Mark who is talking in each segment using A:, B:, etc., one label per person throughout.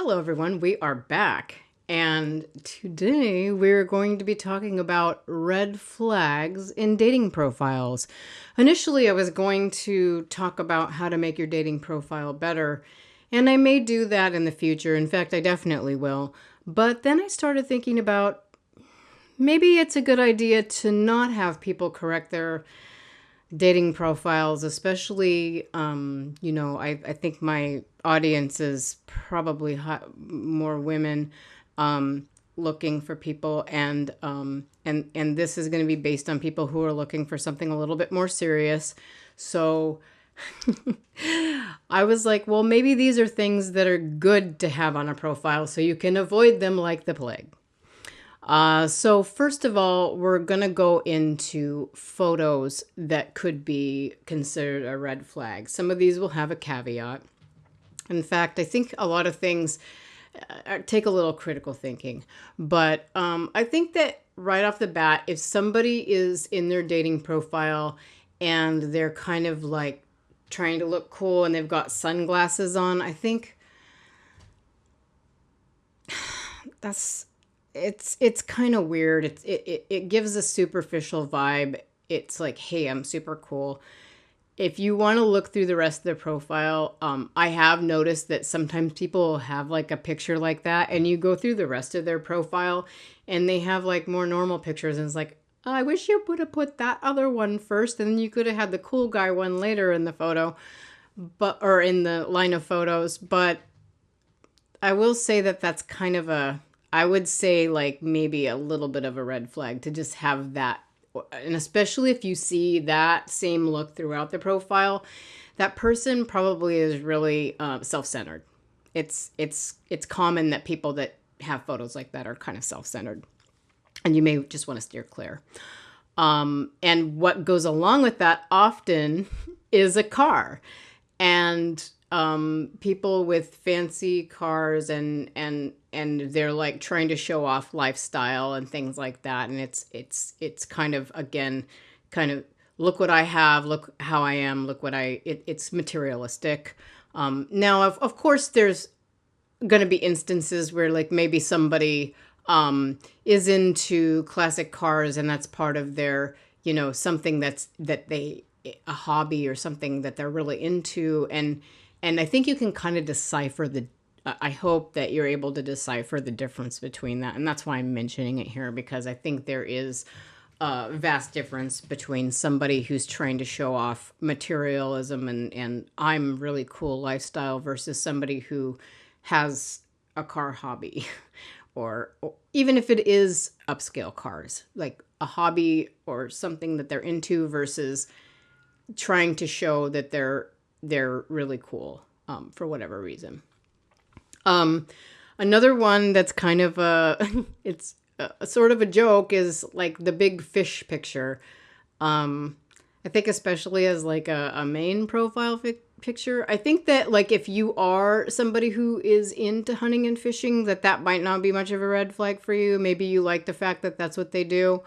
A: Hello, everyone. We are back. And today we're going to be talking about red flags in dating profiles. Initially, I was going to talk about how to make your dating profile better, and I may do that in the future. In fact, I definitely will. But then I started thinking about maybe it's a good idea to not have people correct their dating profiles, especially, I think my audience is probably more women looking for people, and this is going to be based on people who are looking for something a little bit more serious. So I was like, well, maybe these are things that are good to have on a profile so you can avoid them like the plague. So first of all, we're going to go into photos that could be considered a red flag. Some of these will have a caveat. In fact, I think a lot of things take a little critical thinking. But I think that right off the bat, if somebody is in their dating profile and they're kind of like trying to look cool and they've got sunglasses on, I think it's kind of weird. It gives a superficial vibe. It's like, hey, I'm super cool. If you want to look through the rest of their profile, I have noticed that sometimes people have like a picture like that, and you go through the rest of their profile, and they have like more normal pictures, and it's like, oh, I wish you would have put that other one first, and then you could have had the cool guy one later in the photo, or in the line of photos. But I will say that that's kind of I would say like maybe a little bit of a red flag to just have that. And especially if you see that same look throughout the profile, that person probably is really self-centered. It's common that people that have photos like that are kind of self-centered, and you may just want to steer clear. And what goes along with that often is a car. And people with fancy cars and they're like trying to show off lifestyle and things like that. And it's kind of, again, kind of look what I have, look how I am, look what it's materialistic. Now, of course, there's going to be instances where like maybe somebody is into classic cars and that's part of their, something that they, a hobby or something that they're really into. And I think you can kind of decipher I hope that you're able to decipher the difference between that. And that's why I'm mentioning it here, because I think there is a vast difference between somebody who's trying to show off materialism and I'm really cool lifestyle versus somebody who has a car hobby or even if it is upscale cars, like a hobby or something that they're into versus trying to show that they're really cool for whatever reason. Another one that's kind of it's a sort of a joke is like the big fish picture. I think especially as like a main profile picture. I think that like if you are somebody who is into hunting and fishing, that might not be much of a red flag for you. Maybe you like the fact that that's what they do.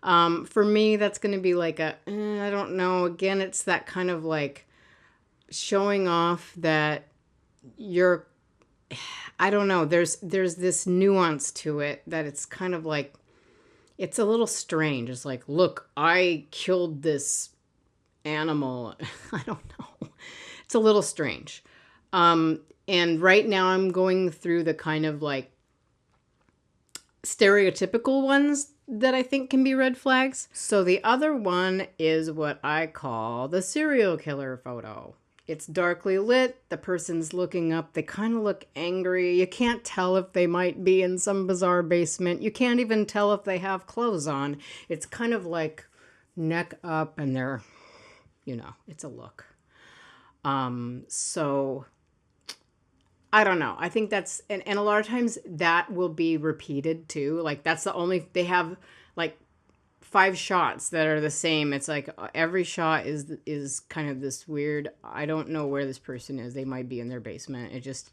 A: For me, that's going to be like I don't know. Again, it's that kind of like showing off that you're, I don't know. There's this nuance to it that it's kind of like, it's a little strange. It's like, look, I killed this animal. I don't know. It's a little strange. And right now I'm going through the kind of like stereotypical ones that I think can be red flags. So the other one is what I call the serial killer photo. It's darkly lit. The person's looking up. They kind of look angry. You can't tell if they might be in some bizarre basement. You can't even tell if they have clothes on. It's kind of like neck up and they're, it's a look. So I don't know. I think that's, and a lot of times that will be repeated too. Like that's they have like 5 shots that are the same. It's like every shot is kind of this weird, I don't know where this person is. They might be in their basement. It just,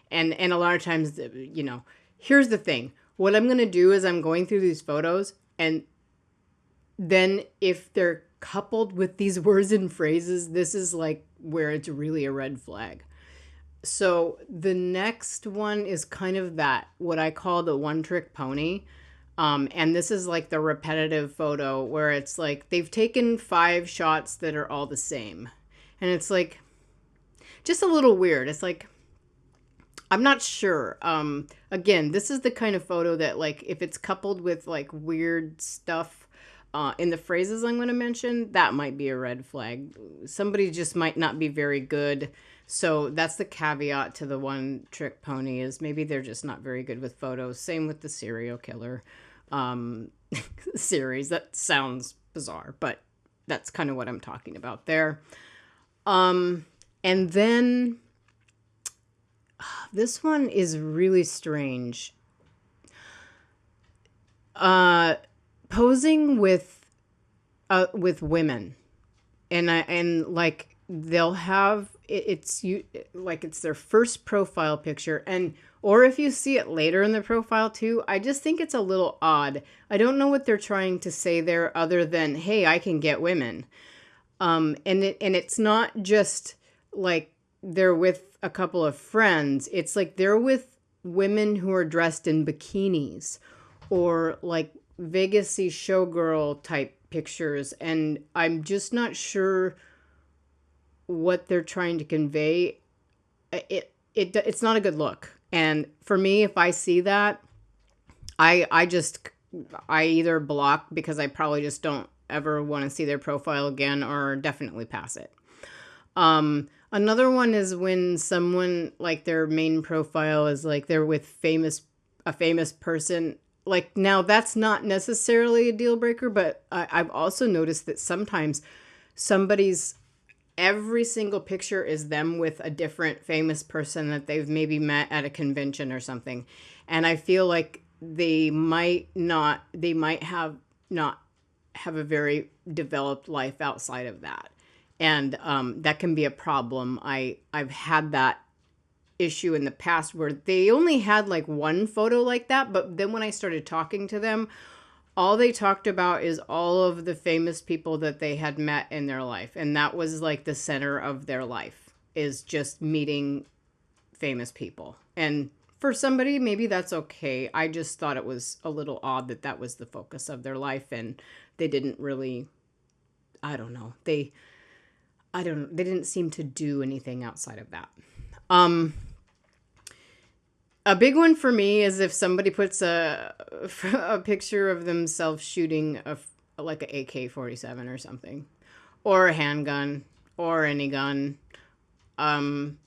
A: and a lot of times, here's the thing. What I'm going to do is I'm going through these photos, and then if they're coupled with these words and phrases, this is like where it's really a red flag. So the next one is kind of that, what I call the one trick pony. And this is like the repetitive photo where it's like they've taken 5 shots that are all the same. And it's like just a little weird. It's like, I'm not sure. Again, this is the kind of photo that, like, if it's coupled with like weird stuff in the phrases I'm going to mention, that might be a red flag. Somebody just might not be very good. So that's the caveat to the one trick pony, is maybe they're just not very good with photos. Same with the serial killer um, series. That sounds bizarre, but that's kind of what I'm talking about there. And then this one is really strange. Posing with women, and like they'll have it's you like it's their first profile picture, and or if you see it later in the profile too, I just think it's a little odd. I don't know what they're trying to say there other than, hey, I can get women. And it's not just like they're with a couple of friends. It's like they're with women who are dressed in bikinis or like Vegasy showgirl type pictures, and I'm just not sure what they're trying to convey. It's not a good look. And for me, if I see that, I either block because I probably just don't ever want to see their profile again, or definitely pass it. Another one is when someone, like, their main profile is like they're with a famous person. Like, now that's not necessarily a deal breaker, but I've also noticed that sometimes somebody's every single picture is them with a different famous person that they've maybe met at a convention or something. And I feel like they might have not have a very developed life outside of that. And that can be a problem. I've had that issue in the past where they only had like one photo like that, but then when I started talking to them, all they talked about is all of the famous people that they had met in their life. And that was like the center of their life, is just meeting famous people. And for somebody, maybe that's okay. I just thought it was a little odd that that was the focus of their life, and they didn't really, I don't know. They didn't seem to do anything outside of that. A big one for me is if somebody puts a picture of themselves shooting like a AK-47 or something, or a handgun, or any gun. Some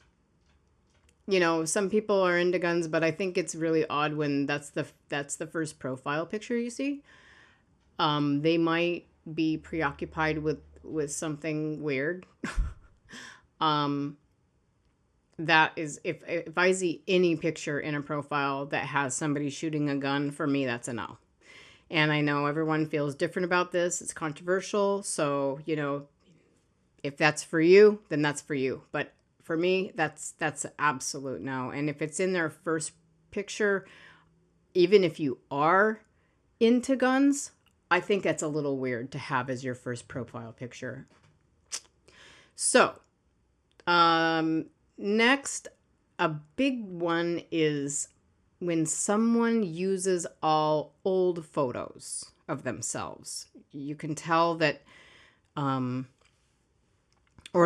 A: people are into guns, but I think it's really odd when that's the first profile picture you see. They might be preoccupied with something weird. That is, if I see any picture in a profile that has somebody shooting a gun, for me, that's a no. And I know everyone feels different about this. It's controversial. So, if that's for you, then that's for you. But for me, that's an absolute no. And if it's in their first picture, even if you are into guns, I think that's a little weird to have as your first profile picture. So, next, a big one is when someone uses all old photos of themselves. You can tell that, or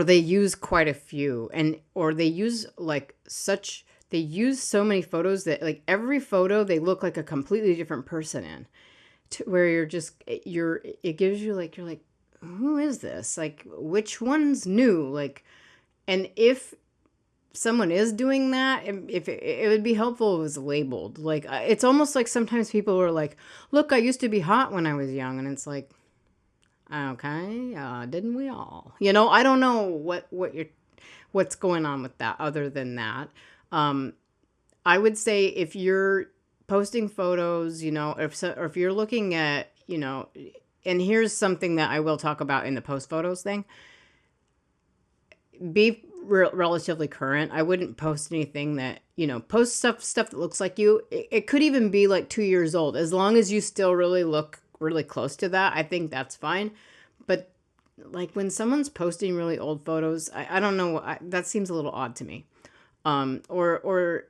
A: they use quite a few, or they use so many photos that like every photo they look like a completely different person in, where it gives you like, you're like, who is this? Like, which one's new? Like, and if someone is doing that, if it would be helpful if it was labeled. Like, it's almost like sometimes people are like, look, I used to be hot when I was young. And it's like, okay, didn't we all? I don't know what's going on with that other than that. I would say if you're posting photos, or if you're looking at, and here's something that I will talk about in the post photos thing. Be relatively current. I wouldn't post anything that, post stuff that looks like you. It could even be like 2 years old. As long as you still really look really close to that, I think that's fine. But like when someone's posting really old photos, I don't know. That seems a little odd to me. Or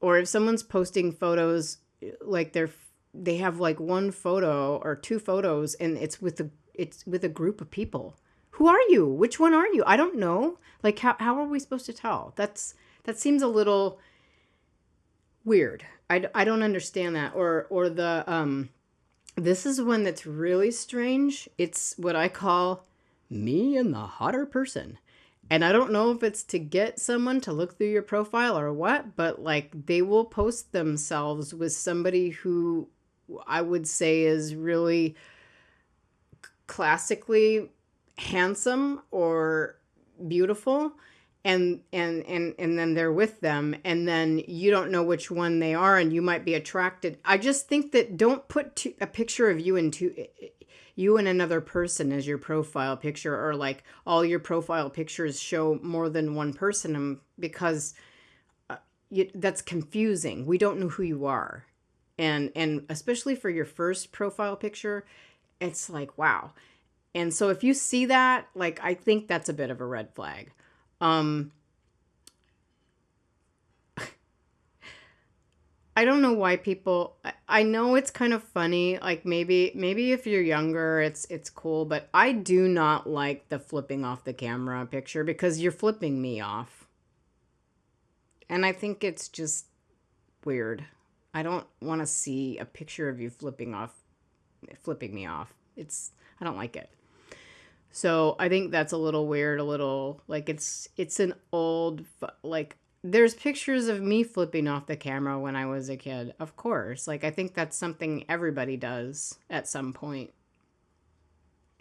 A: if someone's posting photos, like they have like one photo or two photos, and it's with a group of people. Who are you? Which one are you? I don't know. Like how are we supposed to tell? That seems a little weird. I don't understand that. Or the this is one that's really strange. It's what I call me and the hotter person. And I don't know if it's to get someone to look through your profile or what, but like they will post themselves with somebody who I would say is really classically handsome or beautiful, and then they're with them, and then you don't know which one they are, and you might be attracted. I just think that don't put a picture of you and another person as your profile picture, or like all your profile pictures show more than one person, because that's confusing. We don't know who you are, and especially for your first profile picture, it's like, wow. And so if you see that, like, I think that's a bit of a red flag. Um, I don't know why people. I know it's kind of funny. Like maybe if you're younger, it's cool. But I do not like the flipping off the camera picture, because you're flipping me off, and I think it's just weird. I don't want to see a picture of you flipping me off. I don't like it. So I think that's a little weird, a little like it's an old, like there's pictures of me flipping off the camera when I was a kid. Of course. Like I think that's something everybody does at some point.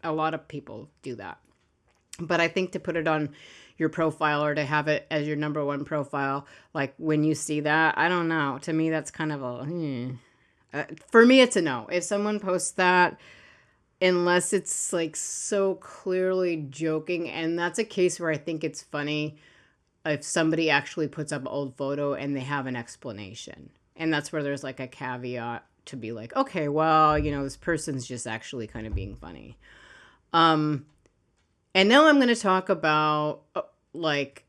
A: A lot of people do that. But I think to put it on your profile or to have it as your number one profile, like when you see that, I don't know. To me, that's kind of for me, it's a no. If someone posts that, unless it's like so clearly joking, and that's a case where I think it's funny if somebody actually puts up an old photo and they have an explanation, and that's where there's like a caveat to be like, okay, well, this person's just actually kind of being funny. And now I'm going to talk about like,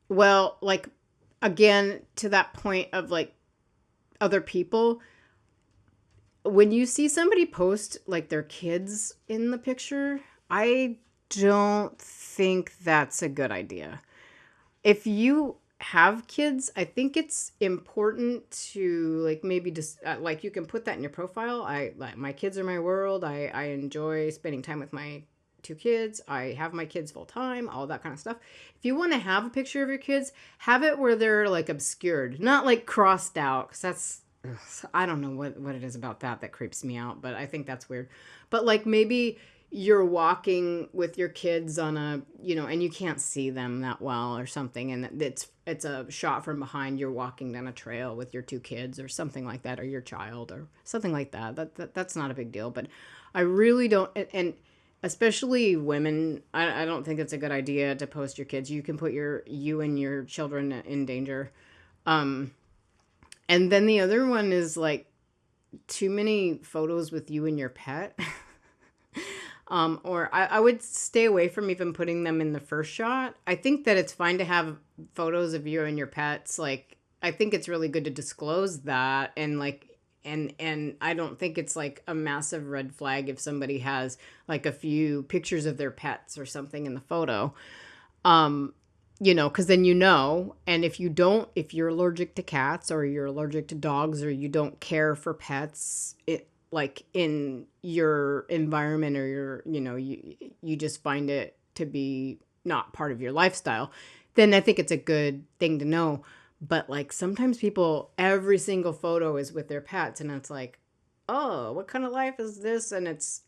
A: well, like again, to that point of like other people, when you see somebody post like their kids in the picture, I don't think that's a good idea. If you have kids, I think it's important to like maybe just like you can put that in your profile. Like my kids are my world. I enjoy spending time with my two kids. I have my kids full time, all that kind of stuff. If you want to have a picture of your kids, have it where they're like obscured, not like crossed out, because that's, I don't know what it is about that creeps me out, but I think that's weird. But like maybe you're walking with your kids on a, and you can't see them that well or something, and it's a shot from behind, you're walking down a trail with your two kids or something like that, or your child or something like that. That's not a big deal. But I really don't, and especially women, I don't think it's a good idea to post your kids. You can put you and your children in danger. And then the other one is like too many photos with you and your pet. Or I would stay away from even putting them in the first shot. I think that it's fine to have photos of you and your pets. Like, I think it's really good to disclose that. And like, and I don't think it's like a massive red flag if somebody has like a few pictures of their pets or something in the photo. Because then and if you're allergic to cats or you're allergic to dogs or you don't care for pets, like in your environment, or you just find it to be not part of your lifestyle, then I think it's a good thing to know. But like sometimes every single photo is with their pets, and it's like, oh, what kind of life is this? And it's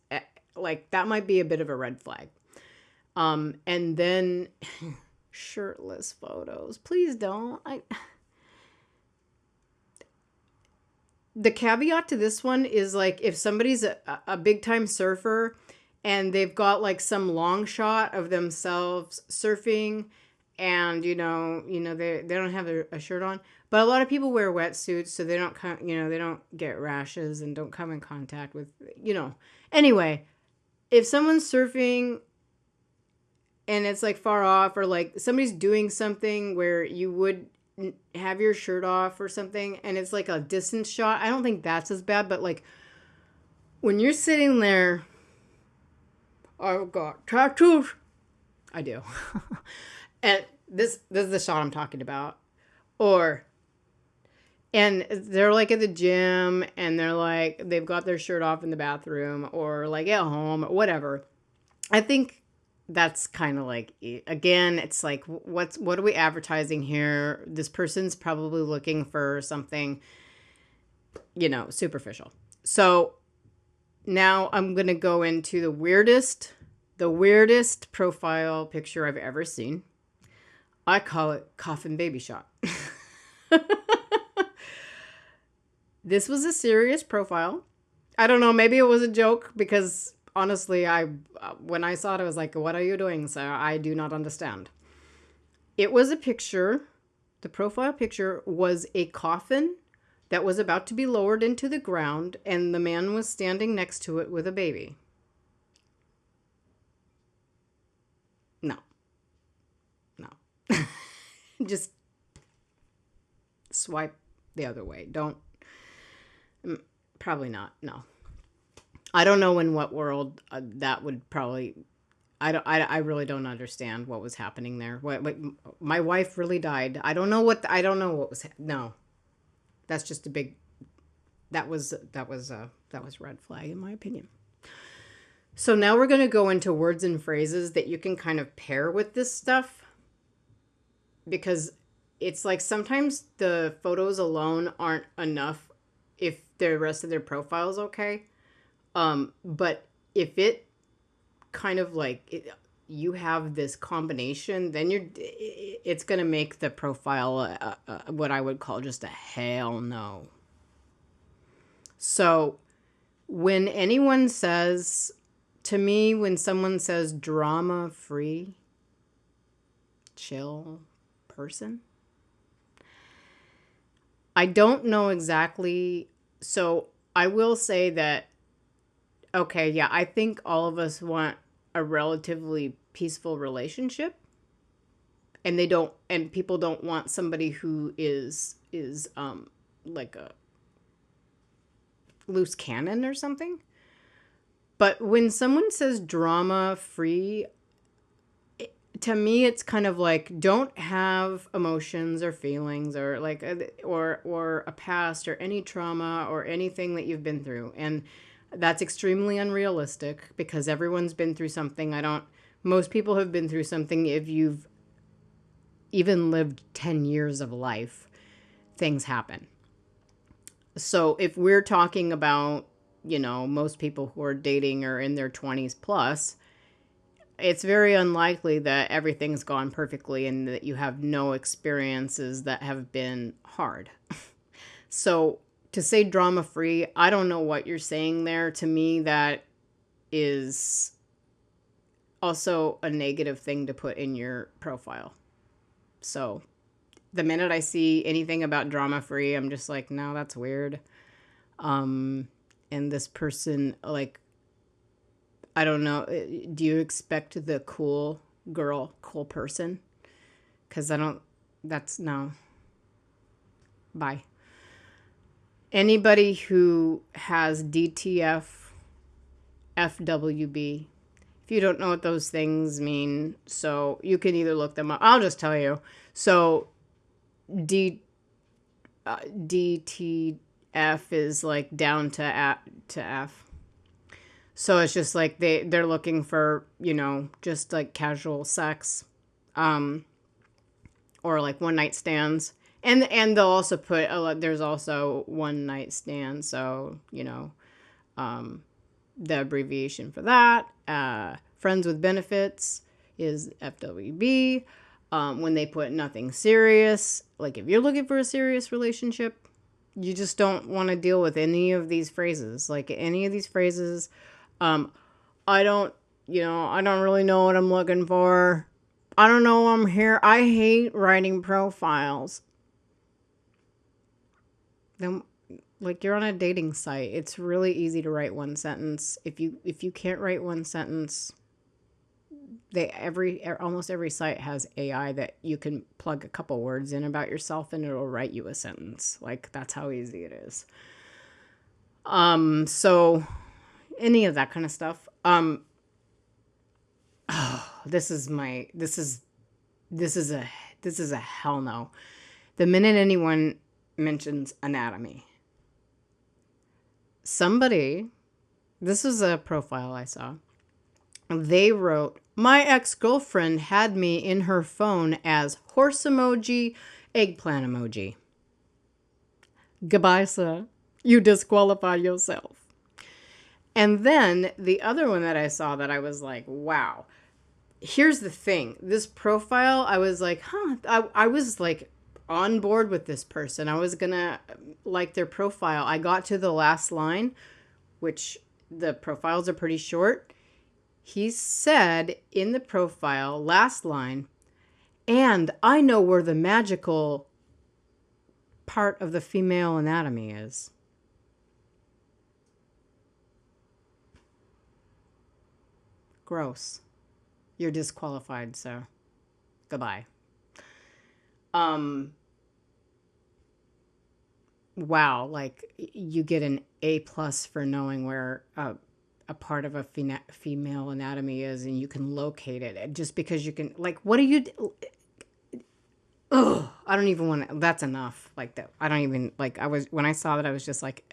A: like, that might be a bit of a red flag. And then shirtless photos, please don't. The caveat to this one is like if somebody's a big time surfer and they've got like some long shot of themselves surfing, and they don't have a shirt on, but a lot of people wear wetsuits so they don't they don't get rashes and don't come in contact with anyway, if someone's surfing and it's like far off, or like somebody's doing something where you would have your shirt off or something, and it's like a distance shot. I don't think that's as bad, but like when you're sitting there, I've got tattoos. I do. And this is the shot I'm talking about. Or and they're like at the gym, and they're like they've got their shirt off in the bathroom, or like at home, or whatever. I think that's kind of like, again, it's like what are we advertising here? This person's probably looking for something, superficial. So now I'm going to go into the weirdest profile picture I've ever seen. I call it coffin baby shot. This was a serious profile. I don't know, maybe it was a joke, because honestly, when I saw it, I was like, what are you doing, sir? I do not understand. It was a picture. The profile picture was a coffin that was about to be lowered into the ground, and the man was standing next to it with a baby. No. Just swipe the other way. Don't. Probably not. No. I don't know in what world that would probably. I really don't understand what was happening there. What my wife really died. I don't know what was. No, that's just a big. That was red flag in my opinion. So now we're going to go into words and phrases that you can kind of pair with this stuff, because it's like sometimes the photos alone aren't enough if the rest of their profile is okay. But if it kind of like you have this combination, then it's going to make the profile what I would call just a hell no. So when anyone says, to me, when someone says drama free, chill person, I don't know exactly. So I will say that, okay, yeah, I think all of us want a relatively peaceful relationship, and people don't want somebody who is like a loose cannon or something. But when someone says drama free, to me it's kind of like, don't have emotions or feelings, or like or a past or any trauma or anything that you've been through. And that's extremely unrealistic, because everyone's been through something. Most people have been through something. If you've even lived 10 years of life, things happen. So if we're talking about, most people who are dating are in their 20s plus, it's very unlikely that everything's gone perfectly and that you have no experiences that have been hard. So to say drama free, I don't know what you're saying there. To me, that is also a negative thing to put in your profile. So the minute I see anything about drama free, I'm just like, no, that's weird. And this person, like, I don't know, do you expect the cool girl, cool person? Because no. Bye. Anybody who has DTF, FWB, if you don't know what those things mean, so you can either look them up. I'll just tell you. So DTF is like down to F. So it's just like they're looking for, just like casual sex, or like one night stands. And they'll also put there's also one night stand. So, the abbreviation for that, friends with benefits, is FWB. When they put nothing serious, like if you're looking for a serious relationship, you just don't want to deal with any of these phrases. Like any of these phrases, I don't really know what I'm looking for. I don't know why I'm here. I hate writing profiles. Then, like, you're on a dating site. It's really easy to write one sentence. If you can't write one sentence, almost every site has AI that you can plug a couple words in about yourself and it'll write you a sentence. Like, that's how easy it is. So any of that kind of stuff. This is a hell no. The minute anyone mentions anatomy, this is a profile I saw. They wrote, my ex-girlfriend had me in her phone as horse emoji, eggplant emoji. Goodbye, sir. You disqualify yourself. And then the other one that I saw that I was like, wow. Here's the thing. This profile, I was like, I was like on board with this person. I was going to like their profile. I got to the last line, which the profiles are pretty short. He said in the profile, last line, and I know where the magical part of the female anatomy is. Gross. You're disqualified, so goodbye. Wow, like you get an A+ for knowing where a part of a female anatomy is, and you can locate it just because you can. Like, what do you? Oh, I don't even want to. That's enough. Like that. I don't even like. When I saw that, I was just like,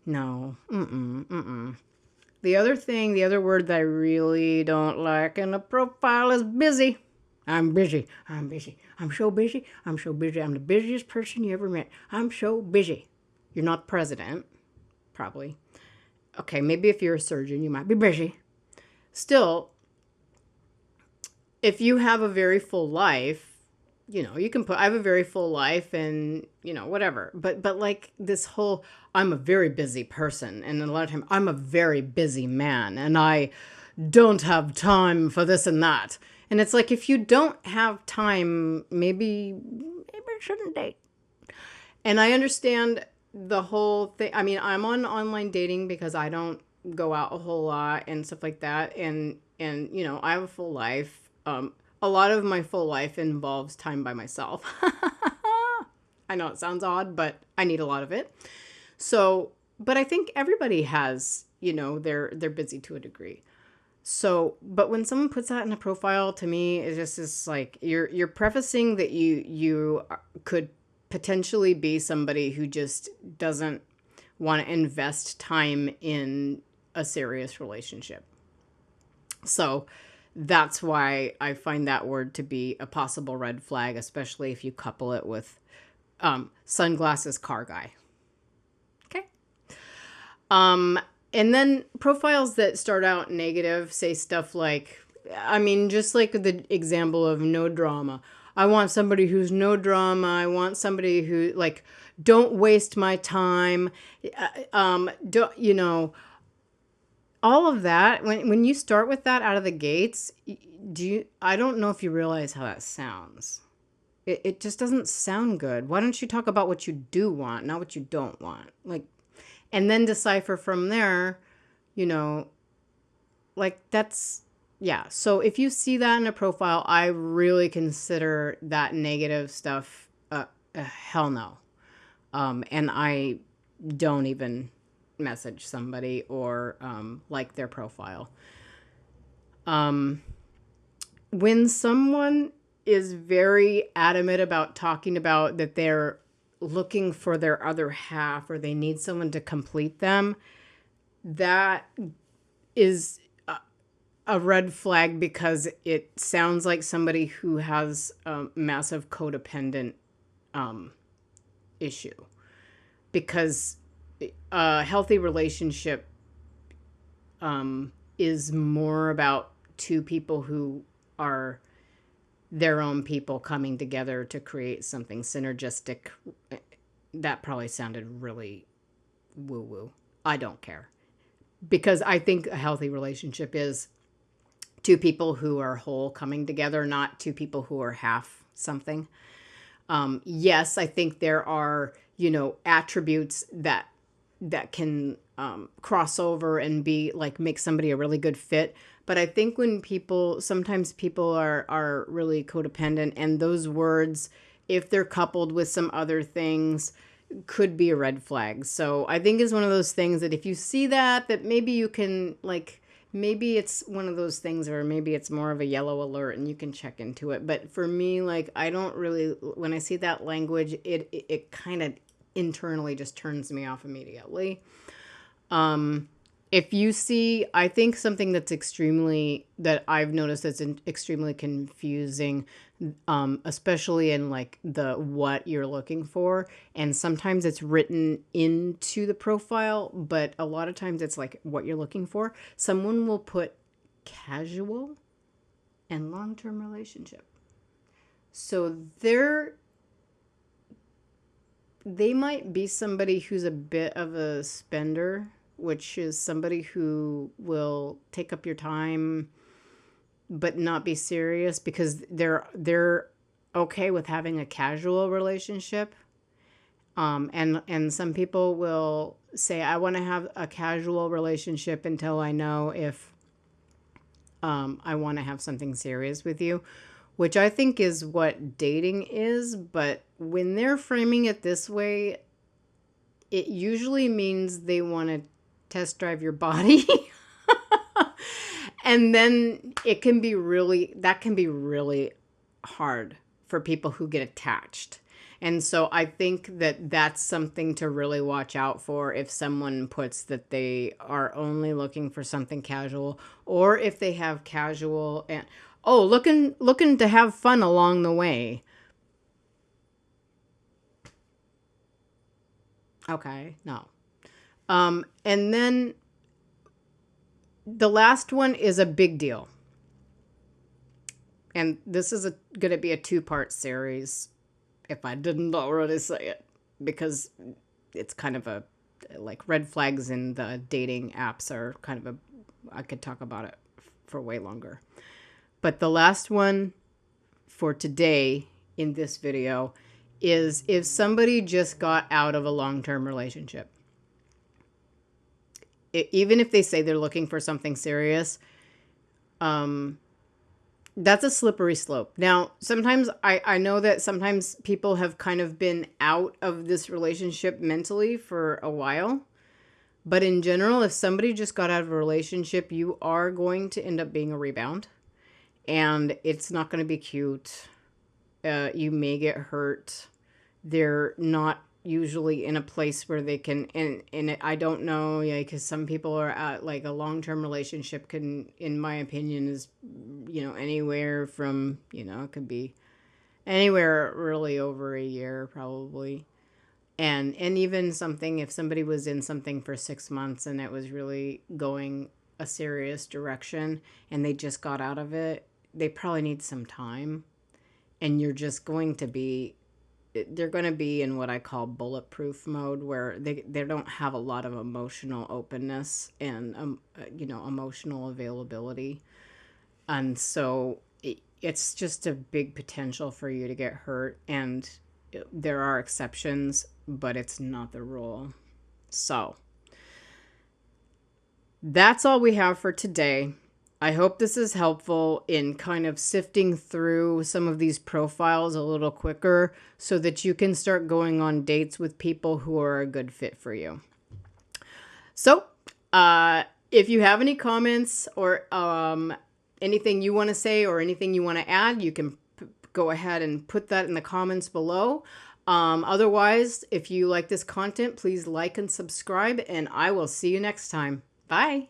A: no, The other word that I really don't like in a profile is busy. I'm busy. I'm so busy. I'm the busiest person you ever met. I'm so busy. You're not president, probably. Okay, maybe if you're a surgeon, you might be busy. Still, if you have a very full life, you can put, I have a very full life and, whatever. But like this whole, I'm a very busy person. And a lot of time, I'm a very busy man and I don't have time for this and that. And it's like, if you don't have time, maybe you shouldn't date. And I understand the whole thing. I mean, I'm on online dating because I don't go out a whole lot and stuff like that. And I have a full life. A lot of my full life involves time by myself. I know it sounds odd, but I need a lot of it. So, but I think everybody has, they're busy to a degree. So, but when someone puts that in a profile, to me, it's just like you're prefacing that you could potentially be somebody who just doesn't want to invest time in a serious relationship. So that's why I find that word to be a possible red flag, especially if you couple it with sunglasses car guy. Okay. And then profiles that start out negative say stuff like, just like the example of no drama. I want somebody who's no drama. I want somebody who don't waste my time. All of that. When you start with that out of the gates, I don't know if you realize how that sounds. It just doesn't sound good. Why don't you talk about what you do want, not what you don't want? And then decipher from there, that's, yeah. So if you see that in a profile, I really consider that negative stuff a hell no. And I don't even message somebody or like their profile. When someone is very adamant about talking about that they're looking for their other half or they need someone to complete them, that is a red flag because it sounds like somebody who has a massive codependent issue. Because a healthy relationship is more about two people who are their own people coming together to create something synergistic. That probably sounded really woo-woo. I don't care. Because I think a healthy relationship is two people who are whole coming together, not two people who are half something. Yes, I think there are, attributes that can cross over and be make somebody a really good fit. But I think when sometimes people are really codependent, and those words, if they're coupled with some other things, could be a red flag. So I think it's one of those things that if you see that maybe you can, like, maybe it's one of those things, or maybe it's more of a yellow alert and you can check into it. But for me, like, I don't really, when I see that language, it kind of internally just turns me off immediately. If you see, I think something that I've noticed that's extremely confusing, especially in like what you're looking for. And sometimes it's written into the profile, but a lot of times it's like what you're looking for. Someone will put casual and long-term relationship. So they might be somebody who's a bit of a spender, which is somebody who will take up your time but not be serious, because they're okay with having a casual relationship. And some people will say, I want to have a casual relationship until I know if I want to have something serious with you, which I think is what dating is. But when they're framing it this way, it usually means they want to test drive your body. And then that can be really hard for people who get attached. And so I think that that's something to really watch out for if someone puts that they are only looking for something casual, or if they have casual and looking to have fun along the way. Okay, no. And then the last one is a big deal. And this is going to be a 2-part series, if I didn't already say it, because it's kind of like red flags in the dating apps are kind of I could talk about it for way longer. But the last one for today in this video is if somebody just got out of a long-term relationship. Even if they say they're looking for something serious, that's a slippery slope. Now, sometimes I know that sometimes people have kind of been out of this relationship mentally for a while. But in general, if somebody just got out of a relationship, you are going to end up being a rebound. And it's not going to be cute. You may get hurt. They're not usually in a place where they can, and I don't know, yeah, because some people are at, like, a long-term relationship can, in my opinion, is, anywhere from, it could be anywhere really over a year probably. And even something, if somebody was in something for 6 months and it was really going a serious direction and they just got out of it, they probably need some time. And they're going to be in what I call bulletproof mode, where they don't have a lot of emotional openness and, emotional availability. And so it's just a big potential for you to get hurt. And there are exceptions, but it's not the rule. So that's all we have for today. I hope this is helpful in kind of sifting through some of these profiles a little quicker so that you can start going on dates with people who are a good fit for you. So, if you have any comments or anything you want to say or anything you want to add, you can go ahead and put that in the comments below. Otherwise, if you like this content, please like and subscribe, and I will see you next time. Bye.